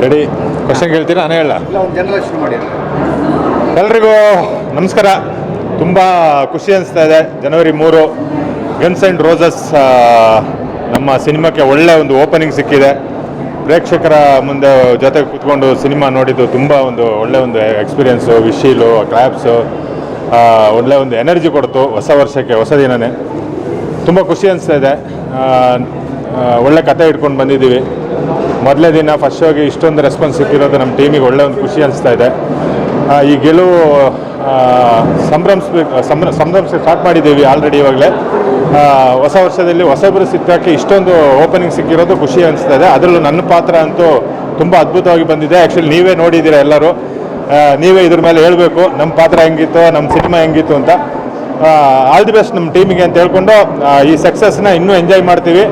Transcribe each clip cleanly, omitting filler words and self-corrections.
Ready question ಕೇಳ್ತೀರಾ ನಾನೇ ಹೇಳ ಜನರೇಷನ್ ಮಾಡಿ. ಎಲ್ರಿಗೂ ನಮಸ್ಕಾರ. ತುಂಬ ಖುಷಿ ಅನಿಸ್ತಾ ಇದೆ. ಜನವರಿ 3 ಗನ್ಸ್ ಆ್ಯಂಡ್ ರೋಸಸ್ ನಮ್ಮ ಸಿನಿಮಾಕ್ಕೆ ಒಳ್ಳೆ ಒಂದು ಓಪನಿಂಗ್ ಸಿಕ್ಕಿದೆ. ಪ್ರೇಕ್ಷಕರ ಮುಂದೆ ಜೊತೆ ಕೂತ್ಕೊಂಡು ಸಿನಿಮಾ ನೋಡಿದ್ದು ತುಂಬ ಒಳ್ಳೆ ಒಂದು ಎಕ್ಸ್ಪೀರಿಯೆನ್ಸು. ವಿಶೀಲು, ಕ್ಲಾಪ್ಸು ಒಳ್ಳೆ ಒಂದು ಎನರ್ಜಿ ಕೊಡ್ತು. ಹೊಸ ವರ್ಷಕ್ಕೆ ಹೊಸ ದಿನವೇ ತುಂಬ ಖುಷಿ ಅನಿಸ್ತಾ ಇದೆ. ಒಳ್ಳೆ ಕತೆ ಇಟ್ಕೊಂಡು ಬಂದಿದ್ದೀವಿ. ಮೊದಲೇ ದಿನ ಫಸ್ಟ್ ಶೋಗೆ ಇಷ್ಟೊಂದು ರೆಸ್ಪಾನ್ಸ್ ಸಿಕ್ಕಿರೋದು ನಮ್ಮ ಟೀಮಿಗೆ ಒಳ್ಳೆ ಒಂದು ಖುಷಿ ಅನಿಸ್ತಾ ಇದೆ. ಈ ಗೆಲುವು ಸಂಭ್ರಮಿಸಿ ಸ್ಟಾರ್ಟ್ ಮಾಡಿದ್ದೀವಿ ಆಲ್ರೆಡಿ. ಇವಾಗಲೇ ಹೊಸ ವರ್ಷದಲ್ಲಿ ಹೊಸಬರು ಸಿಕ್ಕಕ್ಕೆ ಇಷ್ಟೊಂದು ಓಪನಿಂಗ್ ಸಿಕ್ಕಿರೋದು ಖುಷಿ ಅನಿಸ್ತಾ ಇದೆ. ಅದರಲ್ಲೂ ನನ್ನ ಪಾತ್ರ ಅಂತೂ ತುಂಬ ಅದ್ಭುತವಾಗಿ ಬಂದಿದೆ. ಆ್ಯಕ್ಚುಲಿ ನೀವೇ ನೋಡಿದ್ದೀರಾ ಎಲ್ಲರೂ. ನೀವೇ ಇದ್ರ ಮೇಲೆ ಹೇಳಬೇಕು ನಮ್ಮ ಪಾತ್ರ ಹೆಂಗಿತ್ತು, ನಮ್ಮ ಸಿನಿಮಾ ಹೆಂಗಿತ್ತು ಅಂತ. ಆಲ್ ದಿ ಬೆಸ್ಟ್ ನಮ್ಮ ಟೀಮಿಗೆ ಅಂತ ಹೇಳ್ಕೊಂಡು ಈ ಸಕ್ಸಸ್ನ ಇನ್ನೂ ಎಂಜಾಯ್ ಮಾಡ್ತೀವಿ.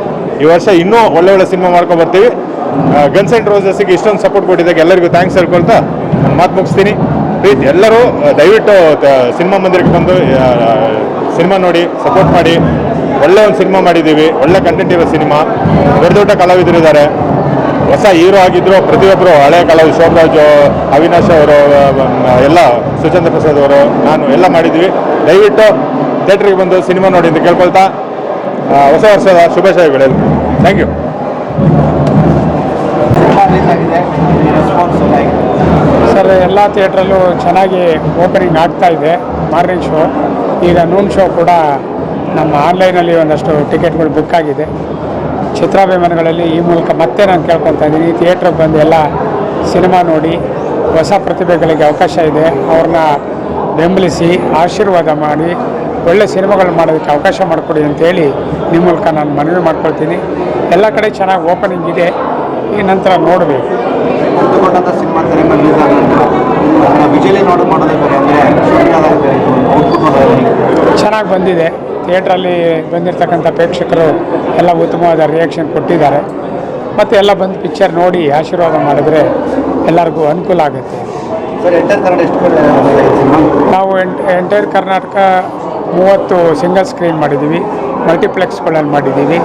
ಈ ವರ್ಷ ಇನ್ನೂ ಒಳ್ಳೆ ಸಿನಿಮಾ ಮಾಡ್ಕೊಂಡು ಬರ್ತೀವಿ. ಗನ್ಸ್ ಆ್ಯಂಡ್ ರೋಸಸ್ಗೆ ಇಷ್ಟೊಂದು ಸಪೋರ್ಟ್ ಕೊಟ್ಟಿದ್ದಕ್ಕೆ ಎಲ್ಲರಿಗೂ ಥ್ಯಾಂಕ್ಸ್ ಹೇಳ್ಕೊಳ್ತಾ ನಾನು ಮಾತು ಮುಗಿಸ್ತೀನಿ. ಪ್ಲೀಸ್ ಎಲ್ಲರೂ ದಯವಿಟ್ಟು ಸಿನಿಮಾ ಮಂದಿರಕ್ಕೆ ಬಂದು ಸಿನಿಮಾ ನೋಡಿ ಸಪೋರ್ಟ್ ಮಾಡಿ. ಒಳ್ಳೆ ಒಂದು ಸಿನಿಮಾ ಮಾಡಿದ್ದೀವಿ. ಒಳ್ಳೆ ಕಂಟೆಂಟ್ ಇರೋ ಸಿನಿಮಾ. ದೊಡ್ಡ ಕಲಾವಿದರು ಇದ್ದಾರೆ. ಹೊಸ ಹೀರೋ ಆಗಿದ್ದರು ಪ್ರತಿಯೊಬ್ಬರು. ಹಳೆಯ ಕಲಾವಿದರು ಶೋಭರಾಜು, ಅವಿನಾಶ್ ಅವರು, ಎಲ್ಲ ಸುಚಂದ್ರ ಪ್ರಸಾದ್ ಅವರು, ನಾನು ಎಲ್ಲ ಮಾಡಿದ್ವಿ. ದಯವಿಟ್ಟು ಥಿಯೇಟ್ರಿಗೆ ಬಂದು ಸಿನಿಮಾ ನೋಡಿ ಅಂತ ಕೇಳ್ಕೊಳ್ತಾ ಹೊಸ ವರ್ಷದ ಶುಭಾಶಯಗಳು. Thank you. ಸರ್, ಎಲ್ಲ ಥಿಯೇಟ್ರಲ್ಲೂ ಚೆನ್ನಾಗಿ ಓಪನಿಂಗ್ ಆಗ್ತಾ ಇದೆ. ಮಾರ್ನಿಂಗ್ ಶೋ, ಈಗ ನೂನ್ ಶೋ ಕೂಡ ನಮ್ಮ ಆನ್ಲೈನಲ್ಲಿ ಒಂದಷ್ಟು ಟಿಕೆಟ್ಗಳು ಬುಕ್ ಆಗಿದೆ. ಚಿತ್ರಾಭಿಮಾನಿಗಳಲ್ಲಿ ಈ ಮೂಲಕ ಮತ್ತೆ ನಾನು ಕೇಳ್ಕೊತಾ ಇದ್ದೀನಿ, ಥಿಯೇಟ್ರಿಗೆ ಬಂದು ಎಲ್ಲ ಸಿನಿಮಾ ನೋಡಿ ಹೊಸ ಪ್ರತಿಭೆಗಳಿಗೆ ಅವಕಾಶ ಇದೆ, ಅವ್ರನ್ನ ಬೆಂಬಲಿಸಿ ಆಶೀರ್ವಾದ ಮಾಡಿ ಒಳ್ಳೆ ಸಿನಿಮಾಗಳು ಮಾಡೋದಕ್ಕೆ ಅವಕಾಶ ಮಾಡಿಕೊಡಿ ಅಂತೇಳಿ ನಿಮ್ಮ ಮೂಲಕ ನಾನು ಮನವಿ ಮಾಡ್ಕೊಳ್ತೀನಿ. ಎಲ್ಲ ಕಡೆ ಚೆನ್ನಾಗಿ ಓಪನಿಂಗ್ ಇದೆ. ಈ ನಂತರ ನೋಡಬೇಕು. ಸಿನಿಮಾ ವಿಜಯಲಿ ಮಾಡೋದೇ ಬೇರೆ ಅಂದರೆ ಚೆನ್ನಾಗಿ ಬಂದಿದೆ. ಥಿಯೇಟ್ರಲ್ಲಿ ಬಂದಿರತಕ್ಕಂಥ ಪ್ರೇಕ್ಷಕರು ಎಲ್ಲ ಉತ್ತಮವಾದ ರಿಯಾಕ್ಷನ್ ಕೊಟ್ಟಿದ್ದಾರೆ. ಮತ್ತು ಎಲ್ಲ ಬಂದು ಪಿಕ್ಚರ್ ನೋಡಿ ಆಶೀರ್ವಾದ ಮಾಡಿದ್ರೆ ಎಲ್ಲರಿಗೂ ಅನುಕೂಲ ಆಗುತ್ತೆ. ನಾವು ಎಂಟೈರ್ ಕರ್ನಾಟಕ 30 ಸಿಂಗಲ್ ಸ್ಕ್ರೀನ್ ಮಾಡಿದ್ದೀವಿ, ಮಲ್ಟಿಪ್ಲೆಕ್ಸ್ಗಳಲ್ಲಿ ಮಾಡಿದ್ದೀವಿ.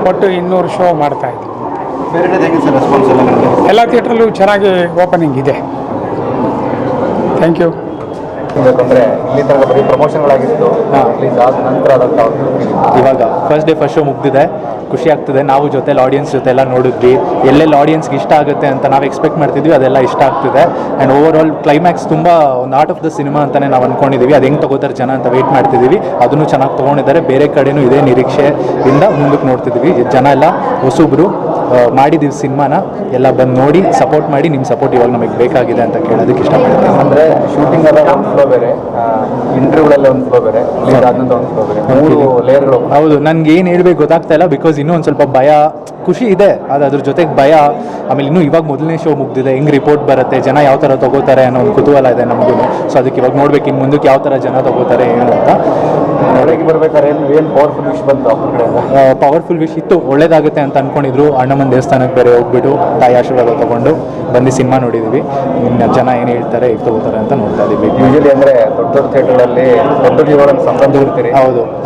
ಒಟ್ಟು 200 ಶೋ ಮಾಡ್ತಾಯಿದ್ದೀವಿ. ಎಲ್ಲ ಥಿಯೇಟ್ರಲ್ಲೂ ಚೆನ್ನಾಗಿ ಓಪನಿಂಗ್ ಇದೆ. Thank you. ಬೇಕಂದರೆ ಇಲ್ಲಿ ತನಕ ಬರೀ ಪ್ರಮೋಷನ್ಗಳಾಗಿತ್ತು. ರಿಲೀಸ್ ಆದ ನಂತರ ಇವಾಗ ಫಸ್ಟ್ ಡೇ ಫಸ್ಟ್ ಶೋ ಮುಗ್ದಿದೆ. ಖುಷಿ ಆಗ್ತಿದೆ. ನಾವು ಜೊತೆಲಿ ಆಡಿಯನ್ಸ್ ಜೊತೆ ಎಲ್ಲ ನೋಡಿದ್ವಿ. ಎಲ್ಲೆಲ್ಲಿ ಆಡಿಯನ್ಸ್ಗೆ ಇಷ್ಟ ಆಗುತ್ತೆ ಅಂತ ನಾವು ಎಕ್ಸ್ಪೆಕ್ಟ್ ಮಾಡ್ತಿದ್ವಿ, ಅದೆಲ್ಲ ಇಷ್ಟ ಆಗ್ತಿದೆ. ಆ್ಯಂಡ್ ಓವರ್ ಆಲ್ ಕ್ಲೈಮ್ಯಾಕ್ಸ್ ತುಂಬ ಒಂದು ಆರ್ಟ್ ಆಫ್ ದ ಸಿನಿಮಾ ಅಂತಲೇ ನಾವು ಅಂದ್ಕೊಂಡಿದ್ದೀವಿ. ಅದು ಹೆಂಗೆ ತೊಗೋತಾರೆ ಜನ ಅಂತ ವೆಯ್ಟ್ ಮಾಡ್ತಿದ್ದೀವಿ. ಅದನ್ನು ಚೆನ್ನಾಗಿ ತೊಗೊಂಡಿದ್ದಾರೆ. ಬೇರೆ ಕಡೆಯೂ ಇದೇ ನಿರೀಕ್ಷೆಯಿಂದ ಮುಂದಕ್ಕೆ ನೋಡ್ತಿದ್ದೀವಿ. ಜನ ಎಲ್ಲ ಹೊಸಬ್ರು ಮಾಡಿದ್ದೀವಿ ಸಿನಿಮಾನ. ಎಲ್ಲ ಬಂದು ನೋಡಿ ಸಪೋರ್ಟ್ ಮಾಡಿ. ನಿಮ್ಮ ಸಪೋರ್ಟ್ ಇವಾಗ ನಮಗೆ ಬೇಕಾಗಿದೆ ಅಂತ ಕೇಳೋದಕ್ಕೆ ಇಷ್ಟಪಡ್ತೀನಿ. ಅಂದರೆ ಶೂಟಿಂಗ್ ಎಲ್ಲ ಒಂದು ಫ್ಲೋ ಬೇರೆ, ಇಂಟರ್ವ್ಯೂಗಳಲ್ಲಿ ಒಂದು ಫ್ಲೋ ಬೇರೆ, ಆದಂಥ ಒಂದು ಫ್ಲೋ ಬೇರೆ, 3 ಲೇಯರ್ಗಳು. ಹೌದು, ನನಗೆ ಏನು ಹೇಳ್ಬೇಕು ಗೊತ್ತಾಗ್ತಾ ಇಲ್ಲ. ಬಿಕಾಸ್ ಇನ್ನೂ ಒಂದು ಸ್ವಲ್ಪ ಭಯ, ಖುಷಿ ಇದೆ, ಅದು ಅದ್ರ ಜೊತೆಗೆ ಭಯ. ಆಮೇಲೆ ಇನ್ನೂ ಇವಾಗ ಮೊದಲನೇ ಶೋ ಮುಗ್ದಿದೆ. ಹೆಂಗೆ ರಿಪೋರ್ಟ್ ಬರುತ್ತೆ, ಜನ ಯಾವ ಥರ ತೊಗೋತಾರೆ ಅನ್ನೋ ಒಂದು ಕುತೂಹಲ ಇದೆ ನಮಗೂ. ಸೊ ಅದಕ್ಕೆ ಇವಾಗ ನೋಡ್ಬೇಕು ಇನ್ನು ಮುಂದಕ್ಕೆ ಯಾವ ಥರ ಜನ ತೊಗೋತಾರೆ ಏನು ಅಂತ. ಹೊರಗೆ ಬರ್ಬೇಕಾದ್ರೆ ಏನು ಪವರ್ಫುಲ್ ವಿಶ್ ಬಂತು ಅವ್ರ ಕಡೆಯಿಂದ? ಪವರ್ಫುಲ್ ವಿಶ್ ಇತ್ತು. ಒಳ್ಳೇದಾಗುತ್ತೆ ಅಂತ ಅಂದ್ಕೊಂಡಿದ್ರು. ಅಣ್ಣಮ್ಮನ ದೇವಸ್ಥಾನಕ್ಕೆ ಬೇರೆ ಹೋಗ್ಬಿಟ್ಟು ತಾಯಿ ಆಶೀರ್ವಾದ ತೊಗೊಂಡು ಬಂದು ಸಿನಿಮಾ ನೋಡಿದ್ದೀವಿ. ಇನ್ನು ಜನ ಏನು ಹೇಳ್ತಾರೆ, ಹೇಗೆ ತೊಗೋತಾರೆ ಅಂತ ನೋಡ್ತಾ ಇದ್ದೀವಿ. ಯೂಶಲಿ ಅಂದರೆ ದೊಡ್ಡ ಥಿಯೇಟರ್ಗಳಲ್ಲಿ ದೊಡ್ಡ ಹೀರೋಗಳನ್ನು ಸಂಬಂಧಿರ್ತೀರಿ.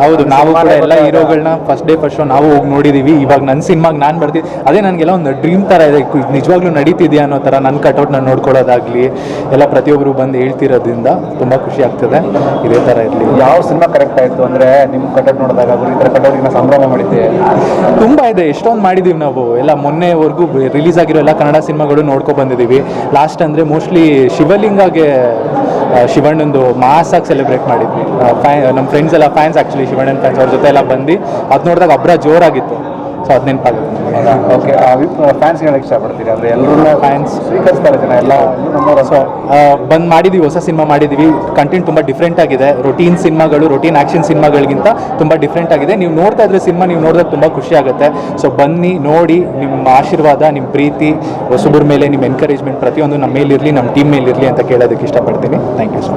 ಹೌದು ನಾವು ಕೂಡ ಎಲ್ಲ ಹೀರೋಗಳನ್ನ ಫಸ್ಟ್ ಡೇ ಫಸ್ಟ್ ಶೋ ನಾವು ಹೋಗಿ ನೋಡಿದ್ದೀವಿ. ಇವಾಗ ನನ್ನ ಸಿನಿಮಾಗೆ ನಾನು ಬರ್ತೀನಿ, ಅದೇ ನನಗೆಲ್ಲ ಒಂದು ಡ್ರೀಮ್ ಥರ ಇದೆ. ನಿಜವಾಗ್ಲೂ ನಡೀತಿದೆಯಾ ಅನ್ನೋ ಥರ ನನ್ನ ಕಟೌಟ್ ನಾನು ನೋಡ್ಕೊಳ್ಳೋದಾಗಲಿ ಎಲ್ಲ ಪ್ರತಿಯೊಬ್ಬರು ಬಂದು ಹೇಳ್ತಿರೋದ್ರಿಂದ ತುಂಬ ಖುಷಿ ಆಗ್ತದೆ. ಇದೇ ಥರ ಇರಲಿ. ಯಾವ ಸಿನಿಮಾ ಕರೆಕ್ಟ್ ಆಯಿತು ಅಂದರೆ ನಿಮ್ಮ ಕಟೌಟ್ ನೋಡಿದಾಗ ಈ ಥರ ಕಟೌಟಿಗೆ ಸಂಭ್ರಮ ಮಾಡಿದ್ದೆ? ತುಂಬ ಇದೆ, ಎಷ್ಟೊಂದು ಮಾಡಿದ್ದೀವಿ ನಾವು. ಎಲ್ಲ ಮೊನ್ನೆವರೆಗೂ ರಿಲೀಸ್ ಆಗಿರೋ ಎಲ್ಲ ಕನ್ನಡ ಸಿನಿಮಾಗಳು ನೋಡ್ಕೊಂಡು ಬಂದಿದ್ದೀವಿ. ಲಾಸ್ಟ್ ಅಂದರೆ ಮೋಸ್ಟ್ಲಿ ಶಿವಲಿಂಗಗೆ ಶಿವಣ್ಣಂದು ಮಾಸಾಗಿ ಸೆಲೆಬ್ರೇಟ್ ಮಾಡಿದ್ವಿ. ನಮ್ಮ ಫ್ರೆಂಡ್ಸ್ ಎಲ್ಲ ಫ್ಯಾನ್ಸ್, ಆ್ಯಕ್ಚುಲಿ ಶಿವಣ್ಣನ ಫ್ಯಾನ್ಸ್, ಅವ್ರ ಜೊತೆ ಎಲ್ಲ ಬಂದು ಅದು ನೋಡಿದಾಗ ಅಬ್ರ ಜೋರಾಗಿತ್ತು. ಸೊ ಅದು ನೆನಪಾಗುತ್ತೆ. ಓಕೆ, ಫ್ಯಾನ್ಸ್ ಹೇಳಕ್ಕೆ ಇಷ್ಟಪಡ್ತೀರಿ? ಅಂದರೆ ಎಲ್ಲರೂ ಫ್ಯಾನ್ಸ್ ಸ್ವೀಕರಿಸ್ತಾರೆ ಜನ ಎಲ್ಲ ನಮ್ಮವರು. ಸೊ ಬಂದು ಮಾಡಿದ್ದೀವಿ, ಹೊಸ ಸಿನಿಮಾ ಮಾಡಿದ್ದೀವಿ. ಕಂಟೆಂಟ್ ತುಂಬ ಡಿಫ್ರೆಂಟ್ ಆಗಿದೆ. ರೊಟೀನ್ ಸಿನಿಮಾಗಳು, ರೊಟೀನ್ ಆ್ಯಕ್ಷನ್ ಸಿನಿಮಾಗಳಿಗಿಂತ ತುಂಬ ಡಿಫ್ರೆಂಟ್ ಆಗಿದೆ. ನೀವು ನೋಡ್ತಾ ಇದ್ರೆ ಸಿನಿಮಾ ನೀವು ನೋಡಿದಾಗ ತುಂಬ ಖುಷಿ ಆಗುತ್ತೆ. ಸೊ ಬನ್ನಿ ನೋಡಿ. ನಿಮ್ಮ ಆಶೀರ್ವಾದ, ನಿಮ್ಮ ಪ್ರೀತಿ, ಹೊಸಬ್ರ ಮೇಲೆ ನಿಮ್ಮ ಎನ್ಕರೇಜ್ಮೆಂಟ್ ಪ್ರತಿಯೊಂದು ನಮ್ಮ ಮೇಲಿರಲಿ, ನಮ್ಮ ಟೀಮ್ ಮೇಲಿರಲಿ ಅಂತ ಕೇಳೋದಕ್ಕೆ ಇಷ್ಟಪಡ್ತೀನಿ. Thank you so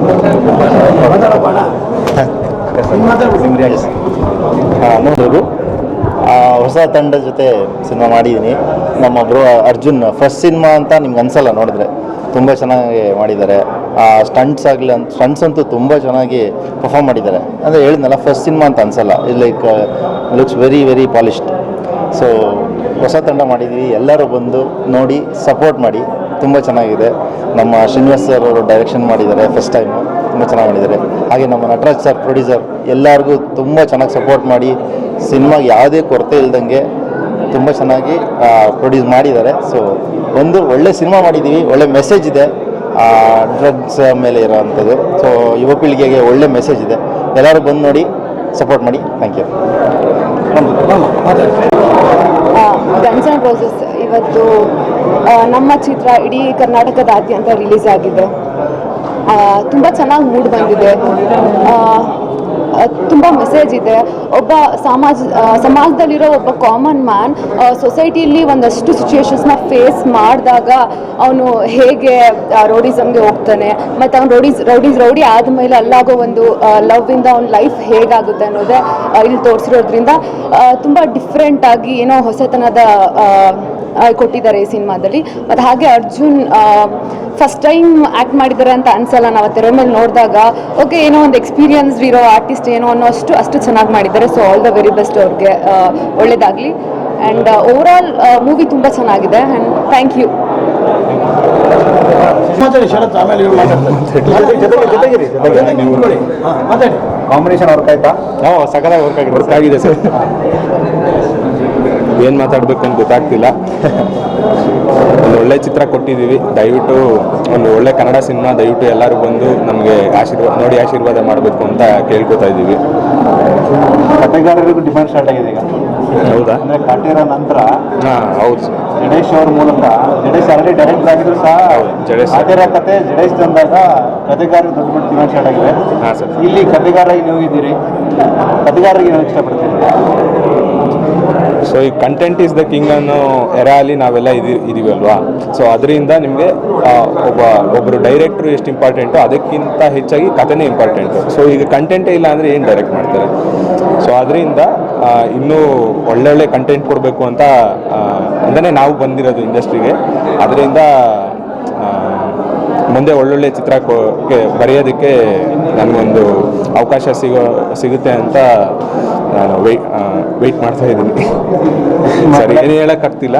much. ನೋಡೋದು ಹೊಸ ತಂಡದ ಜೊತೆ ಸಿನಿಮಾ ಮಾಡಿದ್ದೀನಿ. ನಮ್ಮ ಬ್ರೋ ಅರ್ಜುನ್ ಫಸ್ಟ್ ಸಿನಿಮಾ ಅಂತ ನಿಮ್ಗೆ ಅನಿಸಲ್ಲ ನೋಡಿದ್ರೆ. ತುಂಬ ಚೆನ್ನಾಗಿ ಮಾಡಿದ್ದಾರೆ. ಸ್ಟಂಟ್ಸ್ ಅಂತೂ ತುಂಬ ಚೆನ್ನಾಗಿ ಪರ್ಫಾರ್ಮ್ ಮಾಡಿದ್ದಾರೆ. ಅಂದರೆ ಹೇಳಿದ್ನಲ್ಲ, ಫಸ್ಟ್ ಸಿನಿಮಾ ಅಂತ ಅನಿಸಲ್ಲ. It like looks very very polished. So ಹೊಸ ತಂಡ ಮಾಡಿದ್ವಿ, ಎಲ್ಲರೂ ಬಂದು ನೋಡಿ ಸಪೋರ್ಟ್ ಮಾಡಿ. ತುಂಬ ಚೆನ್ನಾಗಿದೆ. ನಮ್ಮ ಶ್ರೀನಿವಾಸ್ ಸರ್ ಅವರು ಡೈರೆಕ್ಷನ್ ಮಾಡಿದ್ದಾರೆ, ಫಸ್ಟ್ ಟೈಮು ತುಂಬ ಚೆನ್ನಾಗಿ ಮಾಡಿದ್ದಾರೆ. ಹಾಗೆ ನಮ್ಮ ನಟರಾಜ್ ಸರ್ ಪ್ರೊಡ್ಯೂಸರ್ ಎಲ್ಲರಿಗೂ ತುಂಬ ಚೆನ್ನಾಗಿ ಸಪೋರ್ಟ್ ಮಾಡಿ ಸಿನಿಮಾಗೆ ಯಾವುದೇ ಕೊರತೆ ಇಲ್ದಂಗೆ ತುಂಬ ಚೆನ್ನಾಗಿ ಪ್ರೊಡ್ಯೂಸ್ ಮಾಡಿದ್ದಾರೆ. ಸೊ ಒಂದು ಒಳ್ಳೆ ಸಿನಿಮಾ ಮಾಡಿದ್ದೀವಿ, ಒಳ್ಳೆ ಮೆಸೇಜ್ ಇದೆ ಡ್ರಗ್ಸ್ ಮೇಲೆ ಇರೋವಂಥದ್ದು. ಸೊ ಯುವ ಪೀಳಿಗೆಗೆ ಒಳ್ಳೆ ಮೆಸೇಜ್ ಇದೆ. ಎಲ್ಲರೂ ಬಂದು ನೋಡಿ ಸಪೋರ್ಟ್ ಮಾಡಿ. Thank you. Guns and roses ಇವತ್ತು ನಮ್ಮ ಚಿತ್ರ ಇಡೀ ಕರ್ನಾಟಕದಾದ್ಯಂತ ರಿಲೀಸ್ ಆಗಿದೆ. ತುಂಬ ಚೆನ್ನಾಗಿ ಮೂಡ್ ಬಂದಿದೆ, ತುಂಬ ಮೆಸೇಜ್ ಇದೆ. ಒಬ್ಬ ಸಮಾಜದಲ್ಲಿರೋ ಒಬ್ಬ ಕಾಮನ್ ಮ್ಯಾನ್ ಸೊಸೈಟಿಯಲ್ಲಿ ಒಂದಷ್ಟು ಸಿಚುವೇಶನ್ಸ್ನ ಫೇಸ್ ಮಾಡಿದಾಗ ಅವನು ಹೇಗೆ ರೋಡಿಸಮ್ಗೆ ಹೋಗ್ತಾನೆ, ಮತ್ತು ಅವ್ನು ರೌಡಿ ಆದಮೇಲೆ ಅಲ್ಲಾಗೋ ಒಂದು ಲವ್ವಿಂದ ಅವ್ನ ಲೈಫ್ ಹೇಗಾಗುತ್ತೆ ಅನ್ನೋದೇ ಇಲ್ಲಿ ತೋರಿಸಿರೋದ್ರಿಂದ ತುಂಬ ಡಿಫ್ರೆಂಟಾಗಿ ಏನೋ ಹೊಸತನದ ಕೊಟ್ಟಿದ್ದಾರೆ ಈ ಸಿನಿಮಾದಲ್ಲಿ. ಮತ್ತು ಹಾಗೆ ಅರ್ಜುನ್ ಫಸ್ಟ್ ಟೈಮ್ ಆ್ಯಕ್ಟ್ ಮಾಡಿದ್ದಾರೆ ಅಂತ ಅನ್ಸಲ್ಲ. ನಾವು ತೆರೆ ಮೇಲೆ ನೋಡಿದಾಗ ಓಕೆ ಏನೋ ಒಂದು ಎಕ್ಸ್ಪೀರಿಯನ್ಸ್ಡ್ ಇರೋ ಆರ್ಟಿಸ್ಟ್ ಏನೋ ಅನ್ನೋ ಅಷ್ಟು ಚೆನ್ನಾಗಿ ಮಾಡಿದ್ದಾರೆ. So all the very best ಅವ್ರಿಗೆ, ಒಳ್ಳೆಯದಾಗಲಿ. ಆ್ಯಂಡ್ ಓವರಾಲ್ ಮೂವಿ ತುಂಬ ಚೆನ್ನಾಗಿದೆ and thank you. Combination work ಆಯ್ತಾ? ಸಕಲಾಗಿ ವರ್ಕ್ ಆಗಿದೆ ಸರ್. ಏನು ಮಾತಾಡಬೇಕು ಅಂತ ಗೊತ್ತಾಗ್ತಿಲ್ಲ. ಒಂದು ಒಳ್ಳೆ ಚಿತ್ರ ಕೊಟ್ಟಿದ್ದೀವಿ. ದಯವಿಟ್ಟು ಒಂದು ಒಳ್ಳೆ ಕನ್ನಡ ಸಿನಿಮಾ ದಯವಿಟ್ಟು ಎಲ್ಲರೂ ಬಂದು ನಮಗೆ ಆಶೀರ್ವಾದ ಮಾಡಬೇಕು ಅಂತ ಕೇಳ್ಕೊತಾ ಇದ್ದೀವಿ. ಕಥೆಗಾರರಿಗೂ ಡಿಮ್ಯಾಂಡ್ ಸ್ಟಾರ್ಟ್ ಆಗಿದೆ ಈಗ. ಹೌದಾ? ಅಂದರೆ ಕಾಟೇರ ನಂತರ ಹಾಂ ಹೌದು ಸರ್. ಜಡೇಶ್ ಅವ್ರ ಮೂಲಕ, ಜಡೇಶ್ ಆಲ್ರೆಡಿ ಡೈರೆಕ್ಟರ್ ಆಗಿದ್ರು ಸಹ, ಜಡೇಶ್ ಕಾಟೇರ ಕತೆ ಜಡೇಶ್ ತಂದಾಗ ಕಥೆಗಾರರಿಗೆ ದೊಡ್ಡ ದೊಡ್ಡ ಡಿಮ್ಯಾಂಡ್ ಸ್ಟಾರ್ಟ್ ಆಗಿದೆ. ಹಾಂ ಸರ್. ಇಲ್ಲಿ ಕಥೆಗಾರರಿಗೆ ನೀವು ಇದ್ದೀರಿ, ಕಥೆಗಾರರಿಗೆ ನೀವು ಇಷ್ಟಪಡ್ತೀರಿ. ಸೊ ಈ ಕಂಟೆಂಟ್ ಇಸ್ ದ ಕಿಂಗ್ ಅನ್ನೋ ಎರಾಲಿ ನಾವೆಲ್ಲ ಇದೀವಿ ಅಲ್ವಾ. ಸೊ ಅದರಿಂದ ನಿಮಗೆ ಒಬ್ಬರು ಡೈರೆಕ್ಟ್ರು ಎಷ್ಟು ಇಂಪಾರ್ಟೆಂಟು ಅದಕ್ಕಿಂತ ಹೆಚ್ಚಾಗಿ ಕಥೆನೇ ಇಂಪಾರ್ಟೆಂಟು. ಸೊ ಈಗ ಕಂಟೆಂಟೇ ಇಲ್ಲ ಅಂದರೆ ಏನು ಡೈರೆಕ್ಟ್ ಮಾಡ್ತಾರೆ. ಸೊ ಅದರಿಂದ ಇನ್ನೂ ಒಳ್ಳೊಳ್ಳೆ ಕಂಟೆಂಟ್ ಕೊಡಬೇಕು ಅಂತ ಅಂತಲೇ ನಾವು ಬಂದಿರೋದು ಇಂಡಸ್ಟ್ರಿಗೆ. ಅದರಿಂದ ಮುಂದೆ ಒಳ್ಳೊಳ್ಳೆ ಚಿತ್ರ ಬರೆಯೋದಕ್ಕೆ ನನಗೊಂದು ಅವಕಾಶ ಸಿಗುತ್ತೆ ಅಂತ ನಾನು ವೆಯ್ಟ್ ಮಾಡ್ತಾ ಇದ್ದೀನಿ. ಸರಿ, ಏನು ಹೇಳೋಕ್ಕಾಗ್ತಿಲ್ಲ.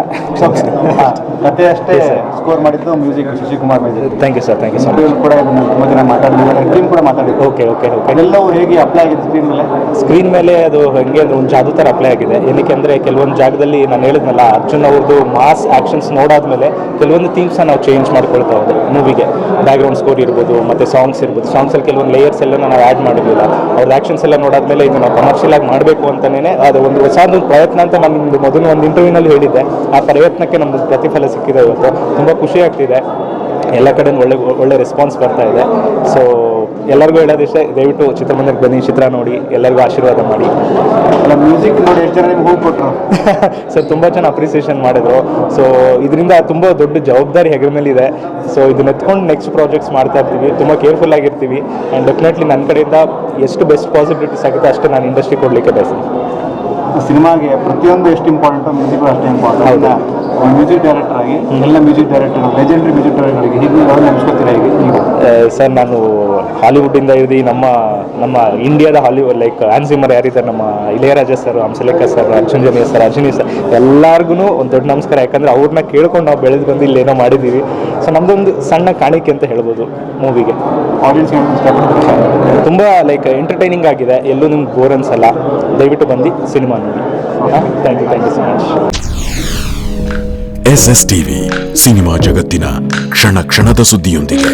ಕತೆ ಅಷ್ಟೇ ಸ್ಕೋರ್ ಮಾಡಿದ್ದು music Shashikumar music. Thank you sir, thank you sir. ಕೂಡ ತುಂಬ ಜನ ಮಾತಾಡಿದ್ದಾರೆ, ಟೀಮ್ ಕೂಡ ಮಾತಾಡಿದ್ರು. Okay okay okay. ಅದೆಲ್ಲವೂ ಹೇಗೆ ಅಪ್ಲೈ ಆಗಿದೆ ಸ್ಕ್ರೀನ್ ಮೇಲೆ? ಸ್ಕ್ರೀನ್ ಮೇಲೆ ಅದು ಹೇಗೆ ಅಂದರೆ ಒಂದು ಜಾದು ಥರ ಅಪ್ಲೈ ಆಗಿದೆ. ಏನಕ್ಕೆ ಅಂದರೆ ಕೆಲವೊಂದು ಜಾಗದಲ್ಲಿ ನಾನು ಹೇಳಿದ್ನಲ್ಲ, ಅರ್ಜುನ್ ಅವ್ರದ್ದು ಮಾಸ್ ಆ್ಯಕ್ಷನ್ಸ್ ನೋಡಾದ್ಮೇಲೆ ಕೆಲವೊಂದು ಥೀಮ್ಸ್ನ ನಾವು ಚೇಂಜ್ ಮಾಡ್ಕೊಳ್ತಾ ಹೋದೆ ಮೂವಿಗೆ. ಬ್ಯಾಕ್ಗ್ರೌಂಡ್ ಸ್ಕೋರ್ ಇರ್ಬೋದು, ಮತ್ತು ಸಾಂಗ್ಸ್ ಇರ್ಬೋದು. ಸಾಂಗ್ಸಲ್ಲಿ ಕೆಲವೊಂದು ಲೇಯರ್ಸ್ ಎಲ್ಲ ನಾವು ಆ್ಯಡ್ ಮಾಡಿರಲಿಲ್ಲ. ಅವ್ರದ್ದು ಆ್ಯಕ್ಷನ್ಸ್ ಎಲ್ಲ ನೋಡಾದ್ಮೇಲೆ ಇದು ನಾವು ಕಮರ್ಷಿಯಲ್ ಆಗಿ ಮಾಡಬೇಕು ಅಂತಲೇ ಅದು ಒಂದು ಹೊಸದೊಂದು ಪ್ರಯತ್ನ ಅಂತ ನಾನು ಮೊದಲು ಒಂದು ಇಂಟರ್ವ್ಯೂನಲ್ಲಿ ಹೇಳಿದ್ದೆ. ಆ ಪ್ರಯತ್ನಕ್ಕೆ ನಮ್ಮದು ಪ್ರತಿಫಲ ಸಿಕ್ಕಿದೆ ಇವತ್ತು. ತುಂಬ ಖುಷಿ ಆಗ್ತಿದೆ. ಎಲ್ಲ ಕಡೆ ಒಳ್ಳೆ ರೆಸ್ಪಾನ್ಸ್ ಬರ್ತಾ ಇದೆ. ಸೊ ಎಲ್ಲರಿಗೂ ಹೇಳೋದಿಷ್ಟೇ, ದಯವಿಟ್ಟು ಚಿತ್ರಮಂದಿರಕ್ಕೆ ಬನ್ನಿ, ಚಿತ್ರ ನೋಡಿ, ಎಲ್ಲರಿಗೂ ಆಶೀರ್ವಾದ ಮಾಡಿ. ಅಲ್ಲ, ಮ್ಯೂಸಿಕ್ ನೋಡಿ ಎಷ್ಟು ಜನ ನಿಮ್ಗೆ ಹೋಗಿ ಕೊಟ್ಟರು ಸರ್? ತುಂಬ ಜನ ಅಪ್ರಿಸಿಯೇಷನ್ ಮಾಡಿದ್ರು. ಸೊ ಇದರಿಂದ ತುಂಬ ದೊಡ್ಡ ಜವಾಬ್ದಾರಿ ಹೆಗಲ ಮೇಲಿದೆ. ಸೊ ಇದನ್ನ ಎತ್ಕೊಂಡು ನೆಕ್ಸ್ಟ್ ಪ್ರಾಜೆಕ್ಟ್ಸ್ ಮಾಡ್ತಾ ಇರ್ತೀವಿ. ತುಂಬ ಕೇರ್ಫುಲ್ ಆಗಿರ್ತೀವಿ. ಆ್ಯಂಡ್ ಡೆಫಿನೆಟ್ಲಿ ನನ್ನ ಕಡೆಯಿಂದ ಎಷ್ಟು ಬೆಸ್ಟ್ ಪಾಸಿಬಿಲಿಟೀಸ್ ಆಗುತ್ತೆ ಅಷ್ಟು ನಾನು ಇಂಡಸ್ಟ್ರಿ ಕೊಡಲಿಕ್ಕೆ ಬಯಸ್ತೀನಿ. ಸಿನಿಮಾಗೆ ಪ್ರತಿಯೊಂದು ಎಷ್ಟು ಇಂಪಾರ್ಟೆಂಟು, ಮ್ಯೂಸಿಕ್ ಅಷ್ಟೇ ಇಂಪಾರ್ಟೆಂಟ್. ಹೌದಾ? ಮ್ಯೂಸಿಕ್ ಡೈರೆಕ್ಟರ್ ಆಗಿ ಎಲ್ಲ ಮ್ಯೂಸಿಕ್ ಡೈರೆಕ್ಟರ್, ಲೆಜೆಂಡ್ರಿ ಮ್ಯೂಸಿಕ್ ಡೈರೆಕ್ಟರ್ಗೆ ಹೀಗೆ ಯಾವಾಗ ನೆನೆಸ್ಕೊತೀರಾ ಈಗ? ಸರ್, ನಾನು ಹಾಲಿವುಡ್ಡಿಂದ ಹಿಡಿದು ನಮ್ಮ ಇಂಡಿಯಾದ ಹಾಲಿವುಡ್ ಲೈಕ್ ಆನ್ಸಿಮರ್ ಯಾರಿದ್ದಾರೆ, ನಮ್ಮ Ilaiyaraaja sir, Hamsalekha sir, Arjun Janya sir, Arjuni sir, ಎಲ್ಲರಿಗೂ ಒಂದು ದೊಡ್ಡ ನಮಸ್ಕಾರ. ಯಾಕಂದರೆ ಅವ್ರನ್ನ ಕೇಳ್ಕೊಂಡು ನಾವು ಬೆಳೆದು ಬಂದು ಇಲ್ಲಿ ಏನೋ ಮಾಡಿದ್ದೀವಿ. ಸೊ ನಮ್ಮದೊಂದು ಸಣ್ಣ ಕಾಣಿಕೆ ಅಂತ ಹೇಳ್ಬೋದು ಮೂವಿಗೆ. ಆಡಿಯನ್ಸ್ ತುಂಬ ಲೈಕ್ ಎಂಟರ್ಟೈನಿಂಗ್ ಆಗಿದೆ, ಎಲ್ಲೂ ನಿಮ್ಗೆ ಬೋರ್ ಅನ್ಸಲ್ಲ. ದಯವಿಟ್ಟು ಬಂದು ಸಿನಿಮಾ ನೋಡಿ. Thank you so much. SSTV cinema ಜಗತ್ತಿನ ಕ್ಷಣ ಕ್ಷಣದ ಸುದ್ದಿಯೊಂದಿಗೆ.